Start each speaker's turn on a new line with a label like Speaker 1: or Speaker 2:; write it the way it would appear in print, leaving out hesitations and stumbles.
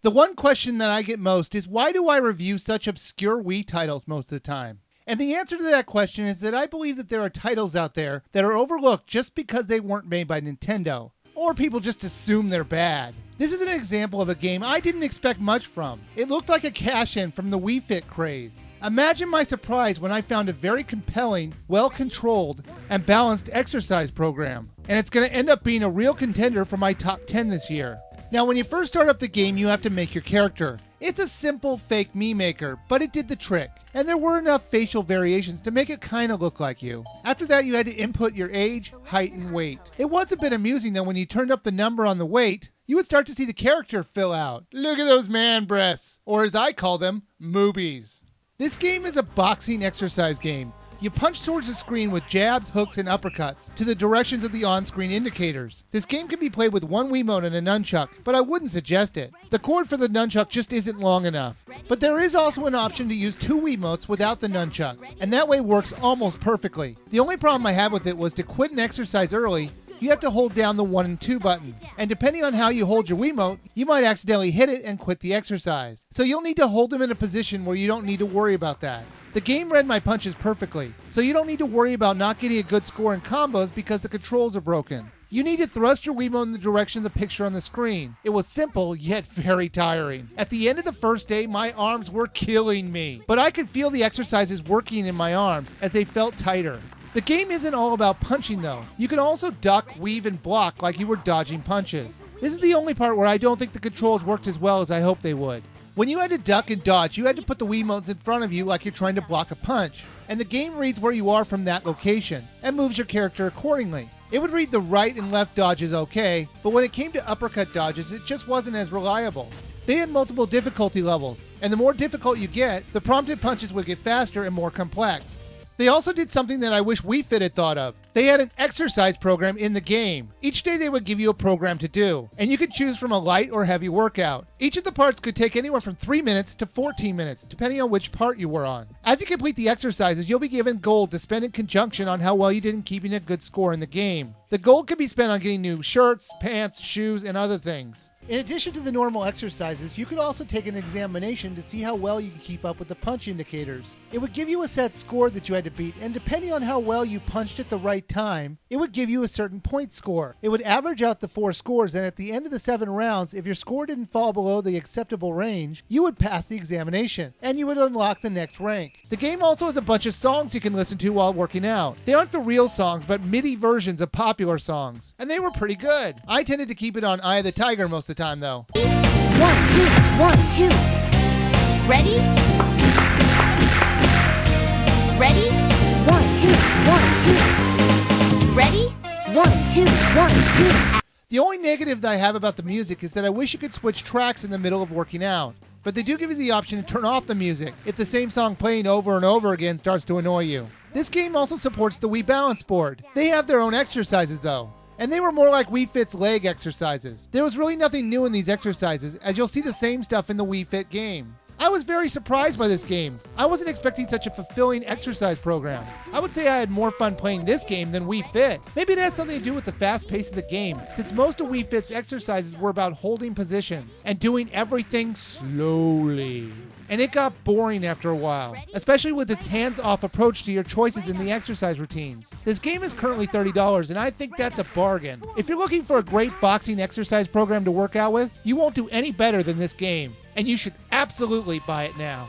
Speaker 1: The one question that I get most is, why do I review such obscure Wii titles most of the time? And the answer to that question is that I believe that there are titles out there that are overlooked just because they weren't made by Nintendo, or people just assume they're bad. This is an example of a game I didn't expect much from. It looked like a cash-in from the Wii Fit craze. Imagine my surprise when I found a very compelling, well-controlled, and balanced exercise program. And it's going to end up being a real contender for my top 10 this year. Now, when you first start up the game, you have to make your character. It's a simple fake me maker, but it did the trick. And there were enough facial variations to make it kind of look like you. After that, you had to input your age, height, and weight. It was a bit amusing though when you turned up the number on the weight, you would start to see the character fill out. Look at those man breasts, or as I call them, moobies. This game is a boxing exercise game. You punch towards the screen with jabs, hooks, and uppercuts to the directions of the on-screen indicators. This game can be played with one Wiimote and a nunchuck, but I wouldn't suggest it. The cord for the nunchuck just isn't long enough. But there is also an option to use two Wiimotes without the nunchucks, and that way works almost perfectly. The only problem I had with it was to quit an exercise early, you have to hold down the 1 and 2 buttons. And depending on how you hold your Wiimote, you might accidentally hit it and quit the exercise. So you'll need to hold them in a position where you don't need to worry about that. The game read my punches perfectly, so you don't need to worry about not getting a good score in combos because the controls are broken. You need to thrust your Wiimote in the direction of the picture on the screen. It was simple, yet very tiring. At the end of the first day, my arms were killing me. But I could feel the exercises working in my arms as they felt tighter. The game isn't all about punching though. You can also duck, weave, and block like you were dodging punches. This is the only part where I don't think the controls worked as well as I hoped they would. When you had to duck and dodge, you had to put the Wiimotes in front of you like you're trying to block a punch. And the game reads where you are from that location, and moves your character accordingly. It would read the right and left dodges okay, but when it came to uppercut dodges, it just wasn't as reliable. They had multiple difficulty levels, and the more difficult you get, the prompted punches would get faster and more complex. They also did something that I wish Wii Fit had thought of. They had an exercise program in the game. Each day they would give you a program to do, and you could choose from a light or heavy workout. Each of the parts could take anywhere from 3 minutes to 14 minutes, depending on which part you were on. As you complete the exercises, you'll be given gold to spend in conjunction on how well you did in keeping a good score in the game. The gold can be spent on getting new shirts, pants, shoes, and other things. In addition to the normal exercises, you could also take an examination to see how well you can keep up with the punch indicators. It would give you a set score that you had to beat, and depending on how well you punched at the right time, it would give you a certain point score. It would average out the 4 scores, and at the end of the 7 rounds, if your score didn't fall below the acceptable range, you would pass the examination, and you would unlock the next rank. The game also has a bunch of songs you can listen to while working out. They aren't the real songs, but MIDI versions of popular songs, and they were pretty good. I tended to keep it on Eye of the Tiger most of the time though.
Speaker 2: 1, 2, 1, 2. Ready? Ready? 1, 2, 1, 2. Ready? 1, 2, 1, 2.
Speaker 1: The only negative that I have about the music is that I wish you could switch tracks in the middle of working out. But they do give you the option to turn off the music if the same song playing over and over again starts to annoy you. This game also supports the Wii Balance Board. They have their own exercises though. And they were more like Wii Fit's leg exercises. There was really nothing new in these exercises, as you'll see the same stuff in the Wii Fit game. I was very surprised by this game. I wasn't expecting such a fulfilling exercise program. I would say I had more fun playing this game than Wii Fit. Maybe it has something to do with the fast pace of the game, since most of Wii Fit's exercises were about holding positions and doing everything slowly. And it got boring after a while, especially with its hands-off approach to your choices in the exercise routines. This game is currently $30, and I think that's a bargain. If you're looking for a great boxing exercise program to work out with, you won't do any better than this game, and you should absolutely buy it now.